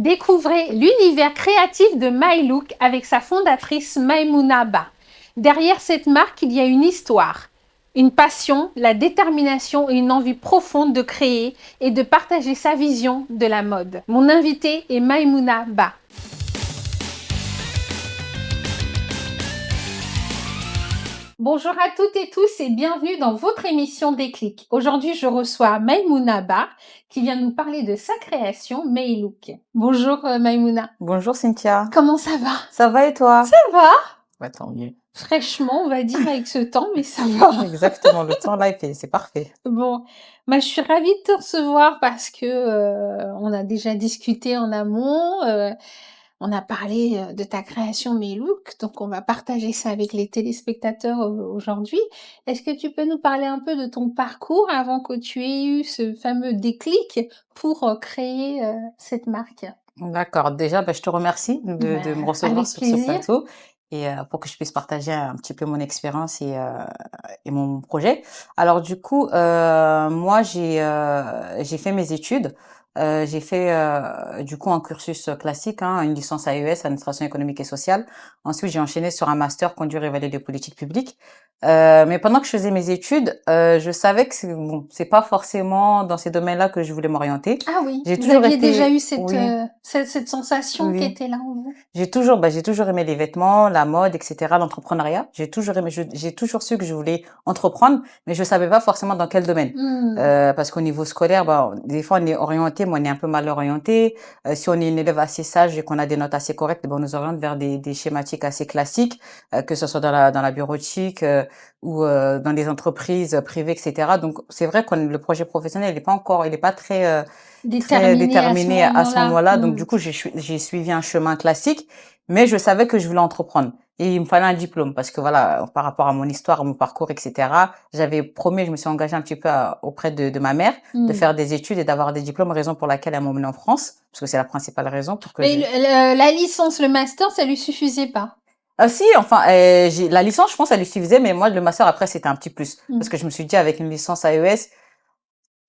Découvrez l'univers créatif de MyLook avec sa fondatrice Maimouna Ba. Derrière cette marque, il y a une histoire, une passion, la détermination et une envie profonde de créer et de partager sa vision de la mode. Mon invité est Maimouna Ba. Bonjour à toutes et tous et bienvenue dans votre émission Déclic. Aujourd'hui, je reçois Maimouna Ba qui vient nous parler de sa création MyLook. Bonjour Maimouna. Bonjour Cynthia. Comment ça va? Ça va et toi? Ça va? Ouais, tant mieux. Fraîchement, on va dire, avec ce temps, mais ça va. Exactement, le temps là, c'est parfait. Bon, je suis ravie de te recevoir parce que on a déjà discuté en amont. On a parlé de ta création MyLook, donc on va partager ça avec les téléspectateurs aujourd'hui. Est-ce que tu peux nous parler un peu de ton parcours avant que tu aies eu ce fameux déclic pour créer cette marque? D'accord. Déjà, je te remercie de me recevoir Avec sur ce plaisir. plateau et pour que je puisse partager un petit peu mon expérience et mon projet. Alors du coup, moi j'ai fait mes études. J'ai fait du coup un cursus classique, hein, une licence AES, administration économique et sociale. Ensuite, j'ai enchaîné sur un master conduire et évaluer des politiques publiques. Mais pendant que je faisais mes études, je savais que c'est pas forcément dans ces domaines-là que je voulais m'orienter. Ah oui, J'ai vous toujours aviez été, déjà eu cette, oui, cette sensation qui oui. était là en vous? J'ai toujours aimé les vêtements, la mode, etc., l'entrepreneuriat. J'ai toujours aimé, j'ai toujours su que je voulais entreprendre, mais je savais pas forcément dans quel domaine. Parce qu'au niveau scolaire, des fois on est orienté, mais on est un peu mal orienté. Si on est une élève assez sage et qu'on a des notes assez correctes, on nous oriente vers des schématiques assez classiques, que ce soit dans la bureautique ou dans des entreprises privées, etc. Donc c'est vrai que le projet professionnel, il est pas très très déterminée à ce moment-là. Donc, du coup, j'ai suivi un chemin classique, mais je savais que je voulais entreprendre. Et il me fallait un diplôme parce que voilà, par rapport à mon histoire, à mon parcours, etc., j'avais promis, je me suis engagée un petit peu auprès de ma mère de faire des études et d'avoir des diplômes, raison pour laquelle elle m'a emmenée en France, parce que c'est la principale raison pour que Mais la licence, le master, ça lui suffisait pas? Ah si, enfin, la licence, je pense, elle lui suffisait, mais moi, le master, après, c'était un petit plus. Parce que je me suis dit, avec une licence AES,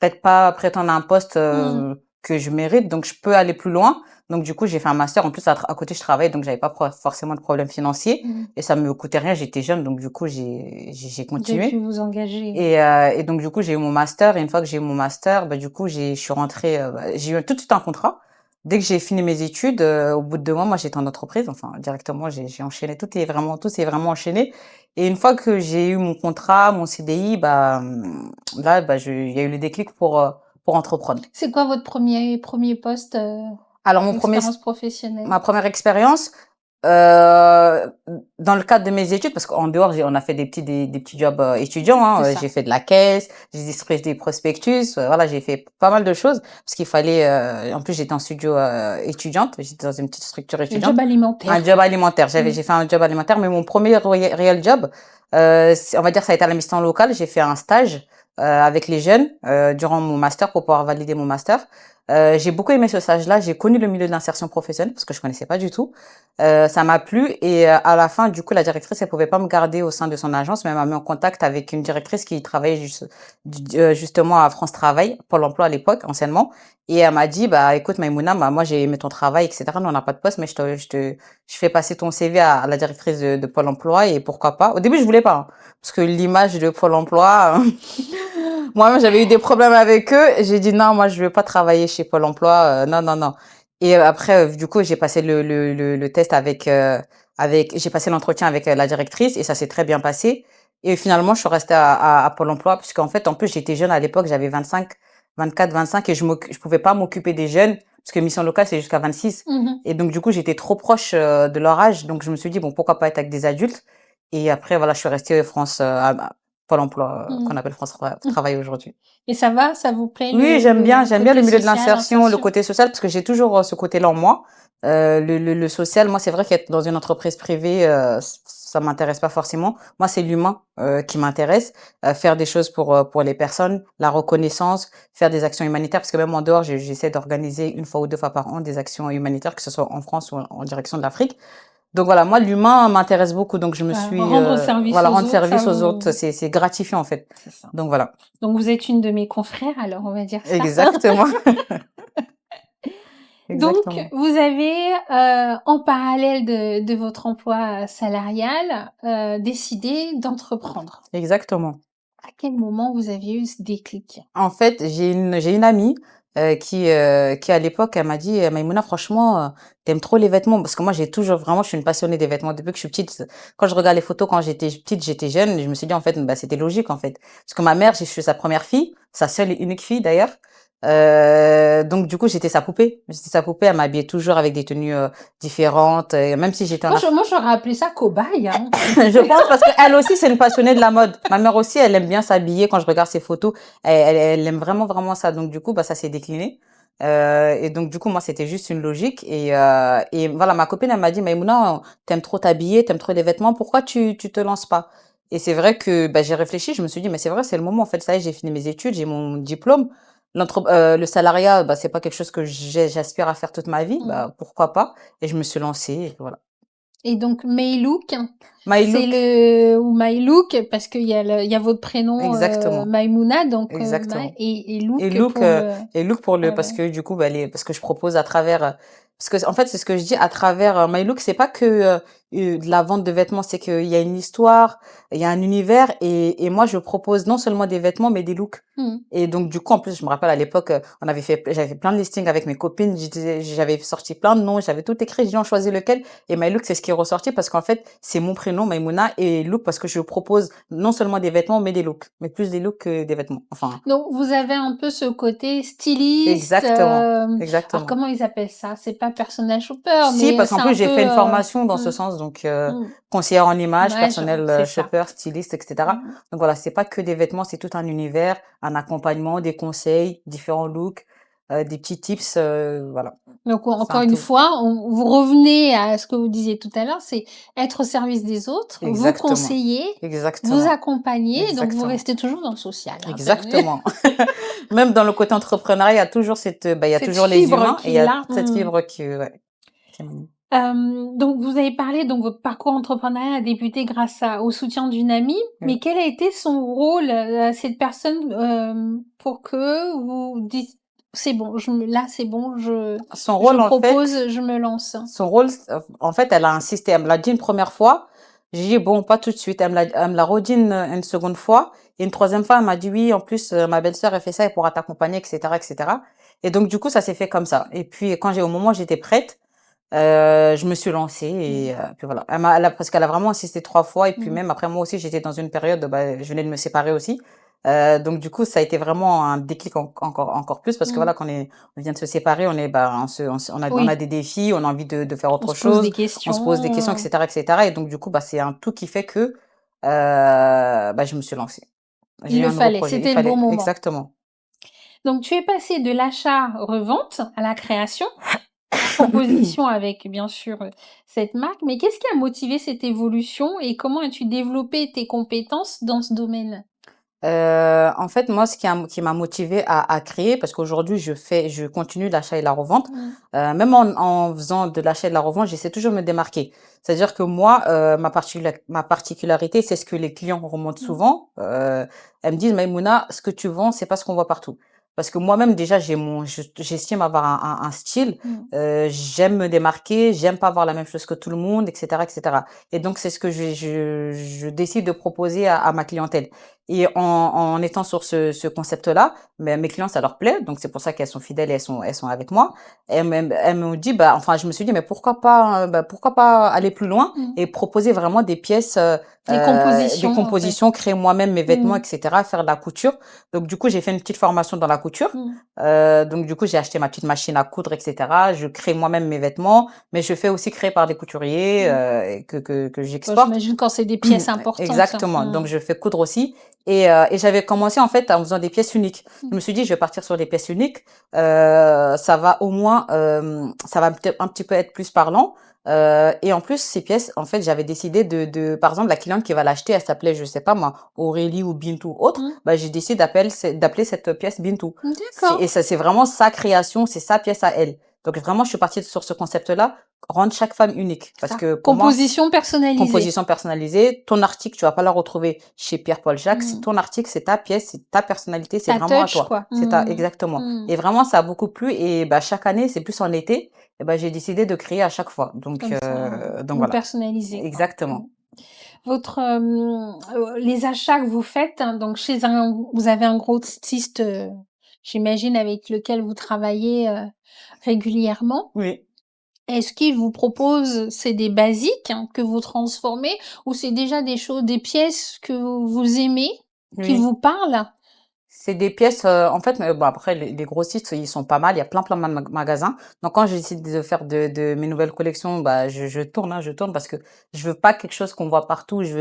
peut-être pas prétendre à un poste que je mérite, donc je peux aller plus loin. Donc du coup, j'ai fait un master. En plus, à côté, je travaille, donc j'avais pas forcément de problème financier et ça me coûtait rien. J'étais jeune, donc du coup, j'ai Vous avez pu continué. vous engager. Et donc du coup, j'ai eu mon master. Et une fois que j'ai eu mon master, du coup, je suis rentrée. J'ai eu tout de suite un contrat. Dès que j'ai fini mes études, au bout de 2 mois, moi, j'étais en entreprise. Enfin, directement, j'ai enchaîné. Tout s'est vraiment enchaîné. Et une fois que j'ai eu mon contrat, mon CDI, là, il y a eu le déclic pour entreprendre. C'est quoi votre premier poste, Alors, expérience professionnelle? ma première expérience, dans le cadre de mes études, parce qu'en dehors, on a fait des petits jobs étudiants, hein. J'ai fait de la caisse, j'ai distribué des prospectus, voilà, j'ai fait pas mal de choses, parce qu'il fallait, en plus, j'étais en studio étudiante, j'étais dans une petite structure Un étudiante. job alimentaire. Un job alimentaire. J'ai fait un job alimentaire, mais mon premier réel job, on va dire, ça a été à la mission locale. J'ai fait un stage avec les jeunes durant mon master pour pouvoir valider mon master. J'ai beaucoup aimé ce stage-là. J'ai connu le milieu de l'insertion professionnelle parce que je connaissais pas du tout. Ça m'a plu et à la fin, du coup, la directrice, elle pouvait pas me garder au sein de son agence, mais elle m'a mis en contact avec une directrice qui travaillait justement à France Travail, Pôle Emploi à l'époque, anciennement. Et elle m'a dit, écoute, Maimouna, moi, j'ai aimé ton travail, etc. Nous, on n'a pas de poste, mais je fais passer ton CV à la directrice de Pôle Emploi et pourquoi pas. Au début, je voulais pas, hein, parce que l'image de Pôle Emploi, moi-même, j'avais eu des problèmes avec eux. J'ai dit non, moi, je veux pas travailler chez Pôle Emploi. Non, non, non. Et après, du coup, j'ai passé le test j'ai passé l'entretien avec la directrice et ça s'est très bien passé. Et finalement, je suis restée à Pôle Emploi puisqu'en fait, en plus, j'étais jeune à l'époque, j'avais 24, 25 et je pouvais pas m'occuper des jeunes parce que mission locale, c'est jusqu'à 26. Et donc, du coup, j'étais trop proche de leur âge. Donc, je me suis dit, bon, pourquoi pas être avec des adultes? Et après, voilà, je suis restée France, Pôle Emploi, qu'on appelle France Travail aujourd'hui. Et ça va, ça vous plaît Oui, j'aime bien le milieu de l'insertion, le insertion? côté social, parce que j'ai toujours ce côté-là en moi. Le social, moi, c'est vrai qu'être dans une entreprise privée, ça m'intéresse pas forcément. Moi, c'est l'humain qui m'intéresse. Faire des choses pour les personnes, la reconnaissance, faire des actions humanitaires, parce que même en dehors, j'essaie d'organiser 1 fois ou 2 fois par an des actions humanitaires, que ce soit en France ou en direction de l'Afrique. Donc voilà, moi l'humain m'intéresse beaucoup, donc je me suis rendre service voilà aux rendre autres, service ça aux vous... autres, c'est gratifiant en fait. C'est ça. Donc voilà. Donc vous êtes une de mes confrères, alors on va dire ça. Exactement. Donc exactement, vous avez, en parallèle de votre emploi salarial, décidé d'entreprendre. exactement. À quel moment vous avez eu ce déclic? En fait, j'ai une amie, qui à l'époque, elle m'a dit: «Maïmouna, franchement, tu trop les vêtements». Parce que moi, j'ai toujours vraiment, je suis une passionnée des vêtements depuis que je suis petite. Quand je regarde les photos quand j'étais petite, j'étais jeune, je me suis dit, en fait, bah, c'était logique, en fait. Parce que ma mère, je suis sa première fille, sa seule et unique fille d'ailleurs. Donc du coup, j'étais sa poupée. J'étais sa poupée, elle m'habillait toujours avec des tenues, différentes, même si j'étais en Moi j'aurais appelé ça cobaye, hein, ta Je poupée. pense parce qu'elle aussi, c'est une passionnée de la mode. Ma mère aussi, elle aime bien s'habiller. Quand je regarde ses photos, elle aime vraiment, vraiment ça. Donc, du coup, bah, ça s'est décliné. Et donc, du coup, moi, c'était juste une logique. Et voilà, ma copine, elle m'a dit, Maïmouna, t'aimes trop t'habiller, t'aimes trop les vêtements. Pourquoi tu te lances pas? Et c'est vrai que bah, j'ai réfléchi. Je me suis dit, mais c'est vrai, c'est le moment. En fait, ça y est, j'ai fini mes études, j'ai mon diplôme. Le salariat, bah, c'est pas quelque chose que j'aspire à faire toute ma vie. Mmh. Bah, pourquoi pas? Et je me suis lancée. Et voilà. Et donc Maylook, My c'est look. le ou Mylook parce il y a votre prénom, Exactement. Maïmouna donc Exactement. et Et look look, pour le pour le ah parce ouais. que du coup, bah, parce que je propose à travers, parce que en fait, c'est ce que je dis à travers, My Look, c'est pas que, de la vente de vêtements, c'est qu'il y a une histoire, il y a un univers et moi, je propose non seulement des vêtements, mais des looks. Mmh. Et donc du coup, en plus, je me rappelle à l'époque, j'avais fait plein de listings avec mes copines, j'avais sorti plein de noms, j'avais tout écrit, j'ai dit: «On choisit lequel?» Et My Look, c'est ce qui est ressorti parce qu'en fait, c'est mon prénom, Maïmouna, et look parce que je propose non seulement des vêtements, mais des looks, mais plus des looks que des vêtements. Enfin, Donc vous avez un peu ce côté styliste, exactement, alors exactement. comment ils appellent ça? C'est pas personal shopper, Si, mais parce qu'en c'est plus, un j'ai peu, fait une formation dans ce mmh, sens, donc mmh, conseillère en images, ouais, personnel c'est ça. shopper, styliste, etc. Mmh. Donc voilà, c'est pas que des vêtements, c'est tout un univers, un accompagnement, des conseils, différents looks, des petits tips, voilà, Donc c'est encore un une tout. fois, vous revenez à ce que vous disiez tout à l'heure, c'est être au service des autres, vous Exactement, conseiller, vous exactement, accompagner, donc vous exactement, restez toujours dans le social, hein, exactement. Même dans le côté entrepreneuriat, il y a toujours bah, il y a cette toujours les fibre humains et il qui y est a là. cette Mmh. fibre ouais, qui est Donc vous avez parlé donc votre parcours entrepreneurial a débuté grâce au soutien d'une amie, oui. mais quel a été son rôle, cette personne, pour que vous dites: «C'est bon, c'est bon, Son je rôle, en fait, propose, je me lance»? Son rôle, en fait, elle a insisté. Elle me l'a dit une première fois. J'ai dit: «Bon, pas tout de suite». Elle me l'a redit une seconde fois et une troisième fois, elle m'a dit: «Oui, en plus, ma belle-sœur, elle fait ça, elle pourra t'accompagner» et cetera et cetera et donc du coup, ça s'est fait comme ça et puis au moment où j'étais prête, je me suis lancée et Mmh. puis voilà. Elle a parce qu'elle a vraiment insisté 3 fois et puis Mmh. même après moi aussi, j'étais dans une période, bah, je venais de me séparer aussi, donc du coup, ça a été vraiment un déclic encore plus parce que Mmh. voilà, quand on vient de se séparer, on est, bah, on a Oui, des défis, on a envie de faire on autre se pose des chose, on se pose des questions, questions et cetera et donc du coup, bah, c'est un tout qui fait que, bah, je me suis lancée. J'ai il eu le un nouveau fallait, projet, il c'était le bon fallait moment. exactement. Donc tu es passé de l'achat-revente à la création, proposition avec bien sûr, cette marque, mais qu'est-ce qui a motivé cette évolution et comment as-tu développé tes compétences dans ce domaine? En fait, moi, qui m'a motivée à créer, parce qu'aujourd'hui, je continue l'achat et la revente. Mmh. Même en faisant de l'achat et de la revente, j'essaie toujours de me démarquer. C'est-à-dire que moi, ma particularité, c'est ce que les clients remontent Mmh. souvent. Elles me disent: «Maïmouna, ce que tu vends, c'est pas ce qu'on voit partout». Parce que moi-même, déjà, j'estime avoir un style. Mmh. J'aime me démarquer, j'aime pas avoir la même chose que tout le monde, et cetera, et cetera. Et donc, c'est ce que je décide de proposer à ma clientèle. Et en étant sur ce concept-là, mais mes clients, ça leur plaît, donc c'est pour ça qu'elles sont fidèles et elles sont avec moi. Elles me dit, bah, enfin, je me suis dit, mais pourquoi pas aller plus loin Mmh. et proposer vraiment des pièces, Des des compositions en fait. compositions, créer moi-même mes vêtements, Mmh. et cetera, faire de la couture. Donc du coup, j'ai fait une petite formation dans la couture. Mmh. Donc du coup, j'ai acheté ma petite machine à coudre, et cetera. Je crée moi-même mes vêtements, mais je fais aussi créer par des couturiers, Mmh. et que Bah, j'exporte. j'imagine quand c'est des pièces importantes. Exactement. Mmh. Donc je fais coudre aussi et j'avais commencé en fait en faisant des pièces uniques. Je Mmh. me suis dit: «Je vais partir sur des pièces uniques, ça va au moins, ça va peut-être un petit peu être plus parlant», et en plus ces pièces, en fait, j'avais décidé par exemple, la cliente qui va l'acheter, elle s'appelait, je sais pas moi, Aurélie ou Bintou ou autre, Mmh. bah, j'ai décidé d'appeler cette pièce Bintou. D'accord. Ça, c'est vraiment sa création, c'est sa pièce à elle. Donc vraiment, je suis partie sur ce concept-là, rendre chaque femme unique. Parce Ça. que pour moi, Composition personnalisée. composition personnalisée, ton article, tu vas pas la retrouver chez Pierre-Paul Jacques. Ton article, c'est ta pièce, c'est ta personnalité, c'est Ta vraiment à touch, toi. quoi. C'est ta, exactement. Et vraiment, ça a beaucoup plu. Et bah, chaque année, c'est plus en été, et bah, j'ai décidé de créer à chaque fois. Donc, Comme ça, donc vous voilà. personnalisez, quoi. Exactement. Votre, les achats que vous faites, hein, donc vous avez un grossiste, j'imagine, avec lequel vous travaillez régulièrement. Oui. Est-ce qu'il vous propose, c'est des basiques hein, que vous transformez, ou c'est déjà des choses, des pièces que vous aimez, qui Oui. vous parlent? C'est des pièces, en fait, bon après les grossistes, ils sont pas mal, il y a plein de magasins. Donc quand j'ai décidé de faire de mes nouvelles collections, bah, je tourne, hein, je tourne parce que je veux pas quelque chose qu'on voit partout. Je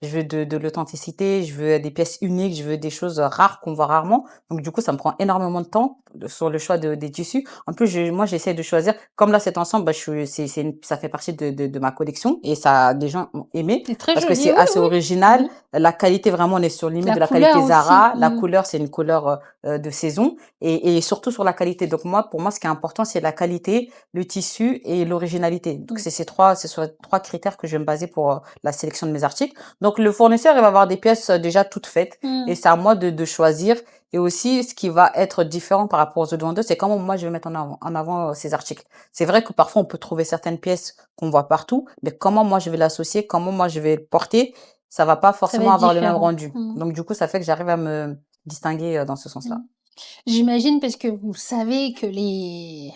veux de l'authenticité, je veux des pièces uniques, je veux des choses rares qu'on voit rarement. Donc du coup, ça me prend énormément de temps sur le choix des tissus. En plus, moi, j'essaie de choisir. Comme là, cet ensemble, bah, ça fait partie de ma collection et ça, des gens ont aimé C'est très parce que joli, c'est oui, assez oui. original. La qualité, vraiment, on est sur limite La de la qualité couleur aussi. Zara. La couleur, c'est une couleur de saison et surtout sur la qualité. Donc moi, pour moi, ce qui est important, c'est la qualité, le tissu et l'originalité. Donc c'est sur trois critères que je vais me baser pour la sélection de mes articles. Donc le fournisseur, il va avoir des pièces déjà toutes faites et c'est à moi de choisir. Et aussi, ce qui va être différent par rapport aux autres vendeurs, c'est comment moi je vais mettre en avant ces articles. C'est vrai que parfois on peut trouver certaines pièces qu'on voit partout, mais comment moi je vais l'associer, comment moi je vais le porter, ça va pas Ça va forcément être avoir le même différent. rendu. Donc du coup, ça fait que j'arrive à me distinguer dans ce sens-là. J'imagine parce que vous savez que les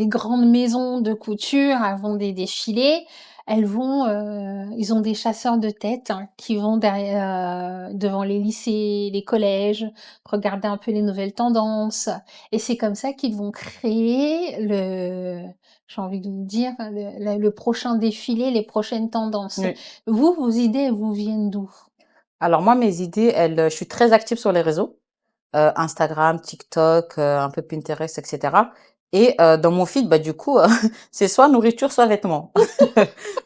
grandes maisons de couture, elles vont des défilés, ils ont des chasseurs de tête hein, qui vont derrière, devant les lycées, les collèges, regarder un peu les nouvelles tendances. Et c'est comme ça qu'ils vont créer j'ai envie de vous dire, le prochain défilé, les prochaines tendances. Oui. Vous, vos idées, elles vous viennent d'où? Alors moi, mes idées, je suis très active sur les réseaux, Instagram, TikTok, un peu Pinterest, etc. Et dans mon feed, bah du coup, c'est soit nourriture, soit vêtements.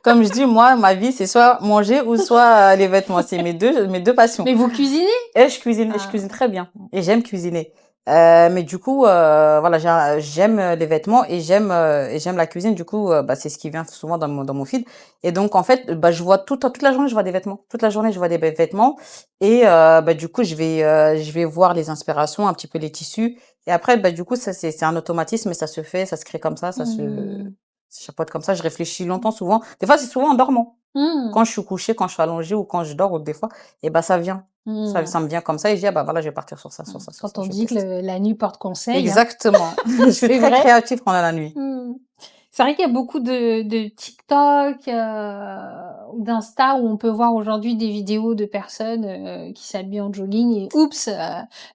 Comme je dis, moi, ma vie, c'est soit manger ou soit les vêtements. C'est mes deux passions. Mais vous cuisinez? Et je Ah. cuisine très bien. Et j'aime cuisiner. Mais du coup, voilà, j'aime les vêtements et j'aime la cuisine. Du coup, bah, c'est ce qui vient souvent dans mon feed. Et donc, en fait, bah, je vois toute la journée, je vois des vêtements. Toute la journée, je vois des vêtements. Et bah, du coup, je vais voir les inspirations, un petit peu les tissus. Et après, bah, du coup, ça, c'est un automatisme et ça se fait, ça se crée comme ça chapeaute comme ça. Je réfléchis longtemps, souvent. Des fois, c'est souvent en dormant. Quand je suis couchée, quand je suis allongée ou quand je dors, ou des fois, et bah, ça vient. Ça me vient comme ça et je dis, ah bah voilà, je vais partir sur ça, sur ça, sur Quand ça, on je dit que teste. la nuit porte conseil, hein. Exactement. Je suis C'est très vrai. créative pendant la nuit. C'est vrai qu'il y a beaucoup de TikTok, ou d'Insta où on peut voir aujourd'hui des vidéos de personnes, qui s'habillent en jogging et oups,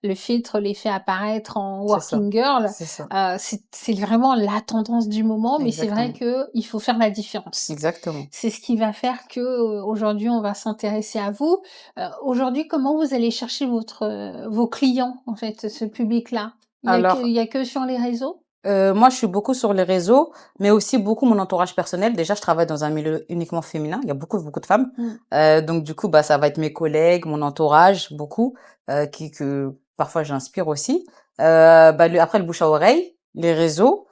le filtre les fait apparaître en C'est ça. working girl. C'est ça. C'est vraiment la tendance du moment, mais c'est vrai Exactement. qu'il faut faire la différence. Exactement. C'est ce qui va faire que, aujourd'hui on va s'intéresser à vous. Aujourd'hui, comment vous allez chercher vos clients, en fait, ce public-là? Alors, Il y a que sur les réseaux? moi, je suis beaucoup sur les réseaux, mais aussi beaucoup mon entourage personnel. Déjà, je travaille dans un milieu uniquement féminin. Il y a beaucoup de femmes. Donc, du coup, bah, ça va être mes collègues, mon entourage, beaucoup, que parfois j'inspire aussi. Bah, après, le bouche à oreille, les réseaux,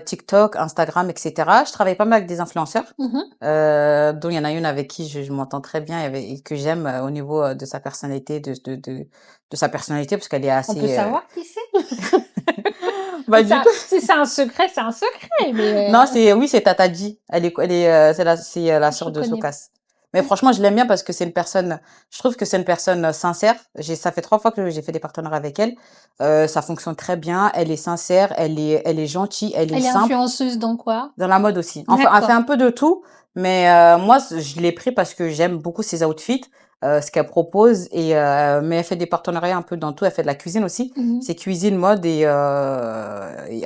TikTok, Instagram, etc. Je travaille pas mal avec des influenceurs, dont il y en a une avec qui je m'entends très bien et que j'aime au niveau de sa personnalité, de sa personnalité, parce qu'elle est On peut assez, savoir qui c'est? bah, du coup, Si c'est un secret, c'est un secret, mais non, oui, c'est Tata G. C'est la je sœur de connais pas. Sokas. Mais franchement, je l'aime bien parce que c'est une personne, je trouve que c'est une personne sincère. Ça fait 3 fois que j'ai fait des partenaires avec elle. Ça fonctionne très bien. Elle est sincère, elle est gentille, elle est Elle est simple. influenceuse dans quoi? Dans la mode aussi. Enfin, elle fait D'accord. un peu de tout, mais moi, je l'ai pris parce que j'aime beaucoup ses outfits, ce qu'elle propose, mais elle fait des partenariats un peu dans tout. Elle fait de la cuisine aussi. C'est cuisine, mode et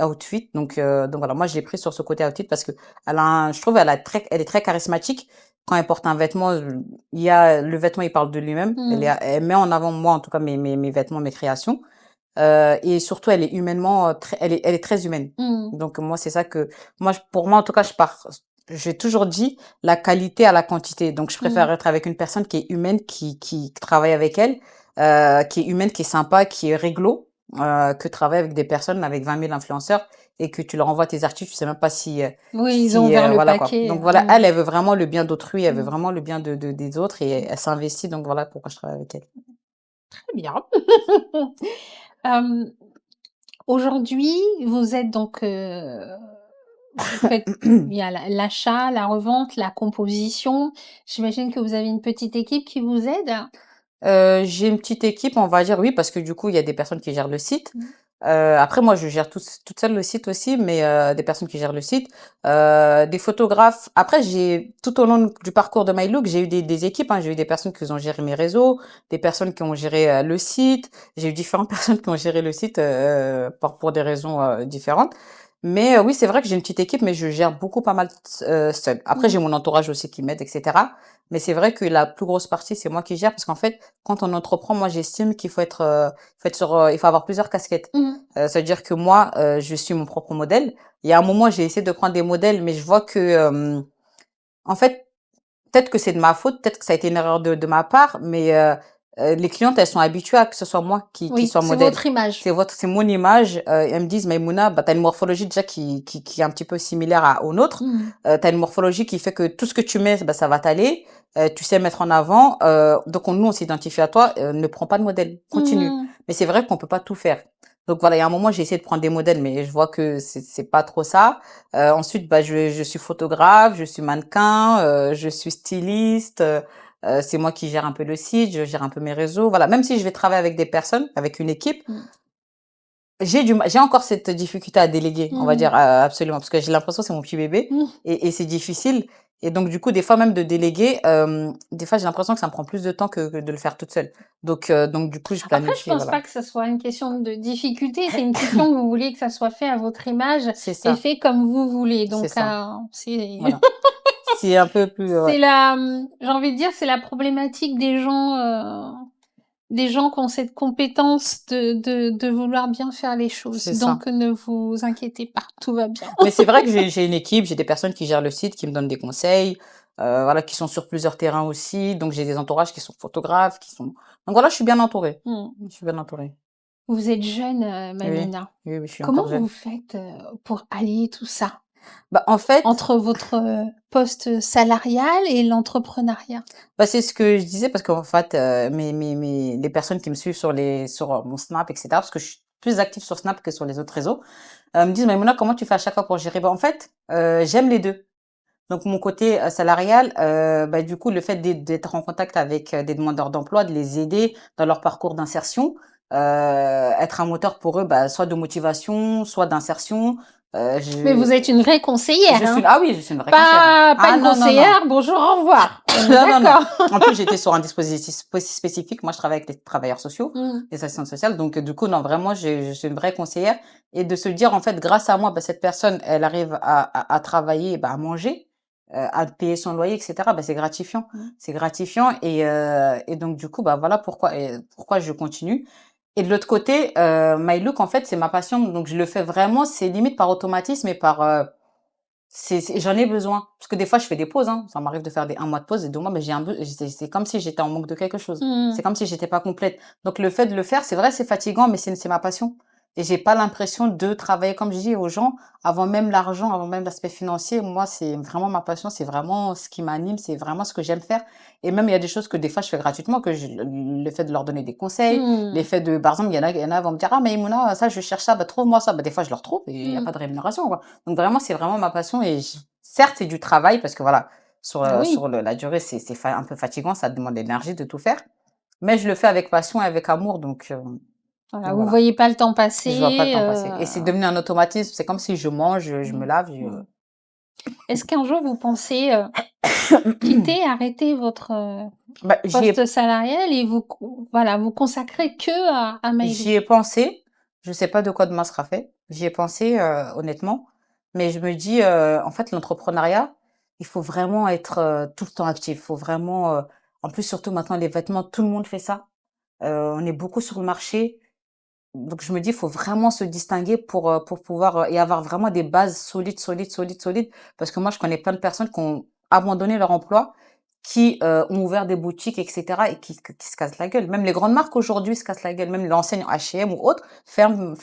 outfit. Donc voilà, moi, je l'ai pris sur ce côté outfit parce que je trouve, elle est très charismatique. Quand elle porte un vêtement, le vêtement, il parle de lui-même. Elle met en avant, moi, en tout cas, mes vêtements, mes créations. Et surtout, elle est humainement, elle est très humaine. Donc moi, c'est ça que pour moi, en tout cas, j'ai toujours dit la qualité à la quantité. Donc je préfère être avec une personne qui est humaine, qui travaille avec elle, qui est humaine, qui est sympa, qui est réglo, que travailler avec des personnes avec 20 000 influenceurs et que tu leur envoies tes articles, tu sais même pas si, Oui, ils ont ouvert le voilà quoi. paquet. Donc voilà, Mmh. elle veut vraiment le bien d'autrui, elle veut Mmh. vraiment le bien des autres et Mmh. elle s'investit. Donc voilà pourquoi je travaille avec elle. Très bien. Hem, Aujourd'hui, vous êtes donc, vous faites il y a l'achat, la revente, la composition. J'imagine que vous avez une petite équipe qui vous aide? J'ai une petite équipe, on va dire, oui, parce que du coup, il y a des personnes qui gèrent le site. Mmh. Après, moi, je gère toute seule le site aussi, mais des personnes qui gèrent le site, des photographes. Après, j'ai tout au long du parcours de MyLook, j'ai eu des équipes, hein. J'ai eu des personnes qui ont géré mes réseaux, des personnes qui ont géré le site. J'ai eu différentes personnes qui ont géré le site pour des raisons différentes. Mais oui, c'est vrai que j'ai une petite équipe, mais je gère beaucoup pas mal seule. Après, Mmh. j'ai mon entourage aussi qui m'aide, etc. Mais c'est vrai que la plus grosse partie, c'est moi qui gère parce qu'en fait, quand on entreprend, moi, j'estime qu'il il faut avoir plusieurs casquettes. Mmh. Ça veut dire que moi, je suis mon propre modèle. Il y a un moment, j'ai essayé de prendre des modèles, mais je vois que, en fait, peut-être que c'est de ma faute, peut-être que ça a été une erreur de ma part, mais les clientes, elles sont habituées à que ce soit moi qui Oui, soit c'est modèle. votre image. C'est mon image. Elles me disent, Maïmouna, bah, t'as une morphologie déjà qui est un petit peu similaire aux nôtres. Mmh. T'as une morphologie qui fait que tout ce que tu mets, bah, ça va t'aller. Tu sais mettre en avant. Donc, nous, on s'identifie à toi. Ne prends pas de modèle. Continue. Mmh. Mais c'est vrai qu'on peut pas tout faire. Donc voilà, il y a un moment, j'ai essayé de prendre des modèles, mais je vois que c'est pas trop ça. Ensuite, bah, je suis photographe, je suis mannequin, je suis styliste. C'est moi qui gère un peu le site, je gère un peu mes réseaux. Voilà, même si je vais travailler avec des personnes, avec une équipe, Mmh. j'ai encore cette difficulté à déléguer, on va Mmh. dire, absolument, parce que j'ai l'impression que c'est mon petit bébé Mmh. et c'est difficile. Et donc, du coup, des fois même de déléguer, des fois, j'ai l'impression que ça me prend plus de temps que de le faire toute seule. Donc du coup, je Après, je planifie, pense pas voilà. que ce soit une question de difficulté, c'est une question que vous voulez que ça soit fait à votre image C'est et ça, fait comme vous voulez. c'est Donc, ça, c'est voilà. C'est un peu plus, ouais. c'est j'ai envie de dire, c'est la problématique des gens qui ont cette compétence de vouloir bien faire les choses. C'est ça. Donc, ne vous inquiétez pas, tout va bien. Mais c'est vrai que j'ai une équipe, j'ai des personnes qui gèrent le site, qui me donnent des conseils, voilà, qui sont sur plusieurs terrains aussi. Donc j'ai des entourages qui sont photographes, qui sont donc voilà, je suis bien entourée. Mmh. Je suis bien entourée. Vous êtes jeune, Oui, Maïmouna. oui, oui, je suis Comment encore vous jeune. faites, pour allier tout ça? Bah, en fait, Entre votre, poste salarial et l'entrepreneuriat? bah, c'est ce que je disais parce qu'en fait, les personnes qui me suivent sur mon Snap et cetera, parce que je suis plus active sur Snap que sur les autres réseaux, me disent: «Maïmouna, comment tu fais à chaque fois pour gérer?» Bah, en fait, j'aime les 2. Donc mon côté, salarial, bah, du coup, le fait d'être en contact avec, des demandeurs d'emploi, de les aider dans leur parcours d'insertion, être un moteur pour eux, bah, soit de motivation, soit d'insertion. Mais vous êtes une vraie conseillère, hein? Oui, je suis une vraie conseillère, hein. Pas Ah une non, non, non. conseillère, bonjour, au revoir. On est Non, non, non. d'accord. En plus, j'étais sur un dispositif spécifique. Moi, je travaille avec les travailleurs sociaux, Mmh. les assistantes sociales. Donc, du coup, non, vraiment, je suis une vraie conseillère. Et de se dire, en fait, grâce à moi, bah, cette personne, elle arrive à travailler, bah, à manger, à payer son loyer, etc. Bah, c'est gratifiant. Mmh. C'est gratifiant. Et donc, du coup, bah, voilà pourquoi je continue. Et de l'autre côté, My Look, en fait, c'est ma passion. Donc, je le fais vraiment, c'est limite par automatisme et par, j'en ai besoin. Parce que des fois, je fais des pauses, hein. Ça m'arrive de faire un mois de pause et 2 mois, mais c'est comme si j'étais en manque de quelque chose. Mmh. C'est comme si j'étais pas complète. Donc, le fait de le faire, c'est vrai, c'est fatigant, mais c'est ma passion. Et j'ai pas l'impression de travailler, comme je dis aux gens, avant même l'argent, avant même l'aspect financier. Moi, c'est vraiment ma passion, c'est vraiment ce qui m'anime, c'est vraiment ce que j'aime faire. Et même, il y a des choses que des fois, je fais gratuitement, le fait de leur donner des conseils, les Mmh. faits de, par exemple, il y en a vont me dire, ah, mais Mouna, ça, je cherche ça, bah, trouve-moi ça. Bah, des fois, je leur trouve et il y a pas Mmh. de rémunération, quoi. Donc vraiment, c'est vraiment ma passion et certes, c'est du travail parce que voilà, Ah oui, sur la durée, un peu fatigant, ça demande de l'énergie de tout faire, mais je le fais avec passion et avec amour, voilà, donc vous voilà. voyez pas le temps Je vois pas le passer, temps passer et c'est devenu un automatisme. C'est comme si je mange, je me mmh, lave, mmh. Est-ce qu'un jour vous pensez, arrêter votre, bah, poste salarial et vous consacrer que à j'y Maïlouk? ai pensé. Je sais pas de quoi demain sera fait. J'y ai pensé, honnêtement, mais je me dis, en fait, l'entrepreneuriat, il faut vraiment être, tout le temps actif. Il faut vraiment, en plus, surtout maintenant, les vêtements, tout le monde fait ça. On est beaucoup sur le marché. Donc je me dis, il faut vraiment se distinguer pour pouvoir, et avoir vraiment des bases solides, solides, solides, solides. Parce que moi, je connais plein de personnes qui ont abandonné leur emploi, qui, ont ouvert des boutiques et cetera et qui se cassent la gueule. Même les grandes marques aujourd'hui se cassent la gueule. Même l'enseigne H&M ou autre ferme.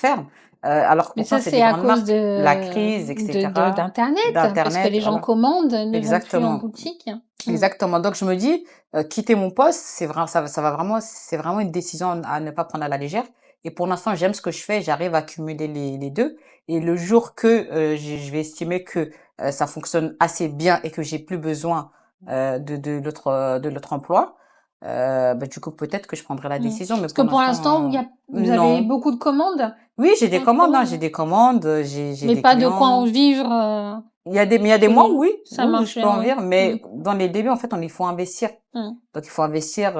alors que Mais pourtant ça, c'est des c'est à grandes cause marques. La crise, etc. d'internet, parce que d'internet, les gens voilà. commandent, ne vont plus en Exactement. boutique. Exactement. Donc je me dis, quitter mon poste, ça va vraiment, c'est vraiment une décision à ne pas prendre à la légère. Et pour l'instant, j'aime ce que je fais, j'arrive à cumuler les 2. Et le jour que je vais estimer que ça fonctionne assez bien et que j'ai plus besoin de l'autre emploi, bah, du coup peut-être que je prendrai la décision. Mais Parce que pour pour l'instant, l'instant, vous avez non. beaucoup de commandes Oui, j'ai des en ce commandes, hein, moment, j'ai des commandes, j'ai mais des pas de quoi en clients. vivre Il y a des tous mois, les... oui, Ça oui, où je marche peux bien, en oui. vivre, mais dans les débuts, en fait, il faut investir. Mm. Donc, il faut investir,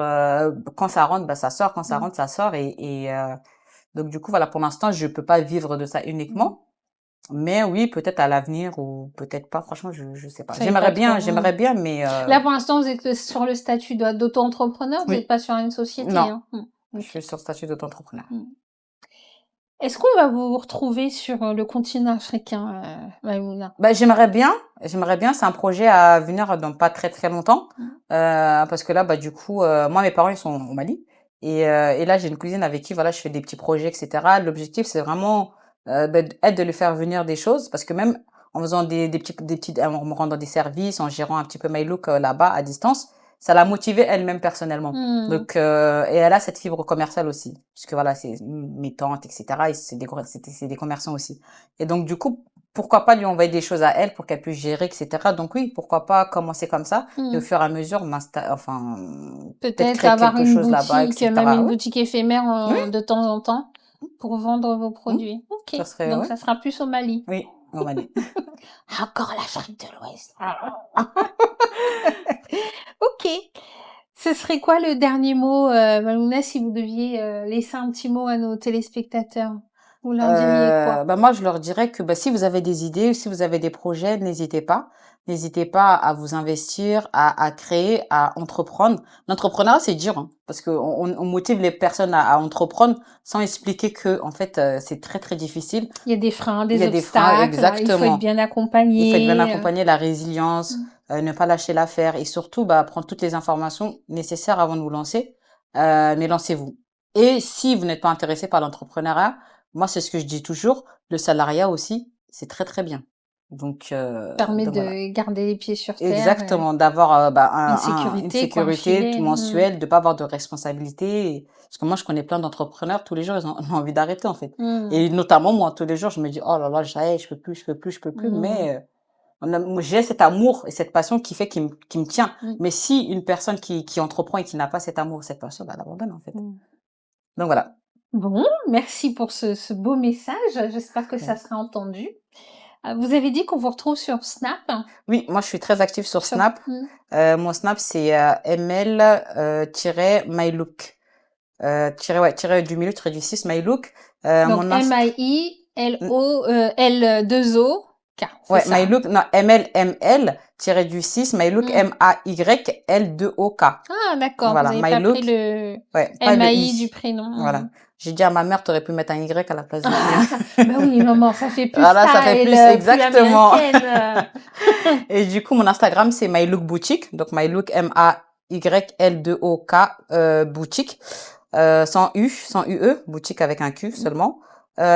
quand ça rentre, bah, ça sort, quand ça Mm. rentre, ça sort. Donc, du coup, voilà, pour l'instant, je peux pas vivre de ça Mm. uniquement. Mais oui, peut-être à l'avenir ou peut-être pas. Franchement, je sais pas. Vous savez pas trop. J'aimerais bien, mais Là, pour l'instant, vous êtes sur le statut d'auto-entrepreneur, vous n'êtes oui, pas sur une société. non, Hein. je Ok. suis sur le statut d'auto-entrepreneur. Mm. Est-ce qu'on va vous retrouver sur le continent africain, Maïmouna? Bah, j'aimerais bien. C'est un projet à venir dans pas très très longtemps, parce que là, bah, du coup, moi, mes parents, ils sont au Mali. Et là, j'ai une cousine avec qui, voilà, je fais des petits projets, etc. L'objectif, c'est vraiment, bah, de lui faire venir des choses, parce que même en faisant en me rendant des services, en gérant un petit peu MyLook là-bas, à distance, ça l'a motivée elle-même personnellement. Mm. Donc, et elle a cette fibre commerciale aussi, puisque voilà, c'est mes tantes, etc. C'est des commerçants aussi. Et donc, du coup, pourquoi pas lui envoyer des choses à elle pour qu'elle puisse gérer, etc. Donc oui, pourquoi pas commencer comme ça et au Mm. fur et à mesure, enfin, peut-être Peut-être créer avoir quelque une chose là-bas, boutique, même etc. une Oui, boutique éphémère oui, de temps en temps pour vendre vos mm, produits. Ok, ça serait, donc oui, ça sera plus au Mali. oui, on m'a dit. Encore l'Afrique de l'Ouest. Ok. Ce serait quoi le dernier mot, Maïmouna, si vous deviez laisser un petit mot à nos téléspectateurs? Vous leur diriez quoi? Bah, moi, je leur dirais que, bah, si vous avez des idées, si vous avez des projets, n'hésitez pas. N'hésitez pas à vous investir, à créer, à entreprendre. L'entrepreneuriat, c'est dur, hein, parce que on motive les personnes à entreprendre sans expliquer que, en fait, c'est très, très difficile. Il y a des freins, Il y des a des freins, obstacles, il faut être exactement. bien Il faut être bien accompagné. accompagné, la résilience, Mmh. ne pas lâcher l'affaire et surtout, bah, prendre toutes les informations nécessaires avant de vous lancer. Mais lancez-vous. Et si vous n'êtes pas intéressé par l'entrepreneuriat, moi, c'est ce que je dis toujours, le salariat aussi, c'est très, très bien. Permet Donc voilà. de garder les pieds sur terre, Exactement, d'avoir bah, une une sécurité quoi, un sécurité filet. mensuelle, de pas avoir de responsabilité. Parce que moi, je connais plein d'entrepreneurs, tous les jours, ils ont, ont envie d'arrêter en fait. Mmh. Et notamment, moi, tous les jours, je me dis, oh là là, je peux plus, je peux plus, je peux plus. Mmh. Mais moi, j'ai cet amour et cette passion qui me tient. Mmh. Mais si une personne qui entreprend et qui n'a pas cet amour, cette passion, bah, elle abandonne en fait. Mmh. Donc voilà. Bon, merci pour ce beau message. J'espère que ça Ouais. sera entendu. Vous avez dit qu'on vous retrouve sur Snap? Oui, moi, je suis très active sur Sur Snap. mmh. Mon Snap, c'est ml mylook. Tiré du milieu, trait du 6, mylook. Donc Mon Inst MILO, L-O, K, c'est ouais, ça, hein? mylook, non, ml, tiré du 6, mylook, Mmh. MAYL2OK. Ah d'accord, vous Voilà, avez pas pris mylook, le ouais, pas le MAI du i. prénom. Voilà. Mmh. J'ai dit à ma mère, t'aurais pu mettre un Y à la place du i. Bah oui, maman, ça fait plus Voilà, ça fait style, plus, plus exactement. américaine. Et du coup, mon Instagram, c'est mylook boutique. Donc, mylook, MAYL2OK, boutique. Sans U, sans UE, boutique avec un Q seulement.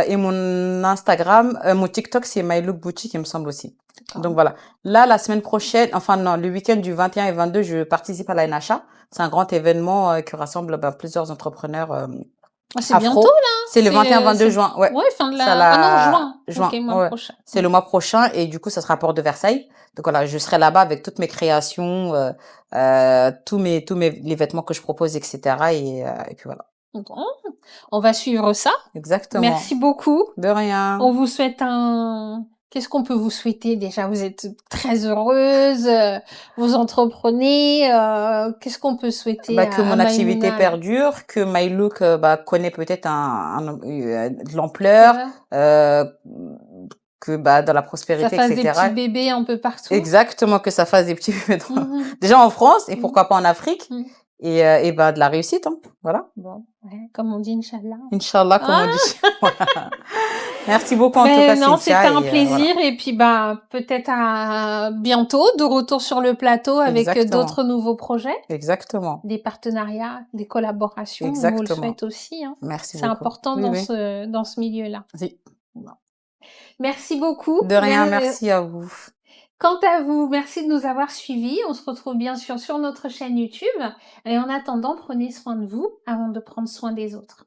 Et mon Instagram, mon TikTok, c'est mylook boutique, il me semble aussi. D'accord. Donc voilà. Là, la semaine prochaine, enfin non, le week-end du 21 et 22, je participe à la NHA. C'est un grand événement qui rassemble plusieurs entrepreneurs Ah, c'est bientôt afro. là, C'est le 21-22 juin. Ouais. ouais, fin de Ça la ah non, la juin. OK, juin. mois Ouais. prochain. C'est le mois prochain et du coup, ça sera à Porte de Versailles. Donc voilà, je serai là-bas avec toutes mes créations, tous les vêtements que je propose, etc. Et puis voilà. Bon, on va suivre ça. Exactement. Merci beaucoup. De rien. On vous souhaite un qu'est-ce qu'on peut vous souhaiter déjà? Vous êtes très heureuse, vous entreprenez, qu'est-ce qu'on peut souhaiter Bah, que à mon activité Maïmouna là? perdure, que MyLook bah, connaît peut-être de l'ampleur, euh, que bah, dans la Ça prospérité, fasse des petits etc. bébés un peu partout. Exactement, que ça fasse des petits bébés Mmh. déjà en France et Mmh. pourquoi pas en Afrique Mmh. et bah, de la réussite, hein. Voilà. Bon, ouais, comme on dit Inch'Allah. Inch'Allah, comme Ah! on dit. Voilà. Merci beaucoup en tout cas, Ben non, c'était Cynthia, un et voilà. plaisir et puis, bah, peut-être à bientôt, de retour sur le plateau avec, Exactement. d'autres nouveaux projets, Exactement. des partenariats, des collaborations. On vous le Exactement. souhaite aussi, hein. Merci C'est beaucoup. important Oui, oui. dans ce milieu-là. Oui. Bon. Merci beaucoup. De rien, merci à vous. Quant à vous, merci de nous avoir suivis. On se retrouve bien sûr sur notre chaîne YouTube et en attendant, prenez soin de vous avant de prendre soin des autres.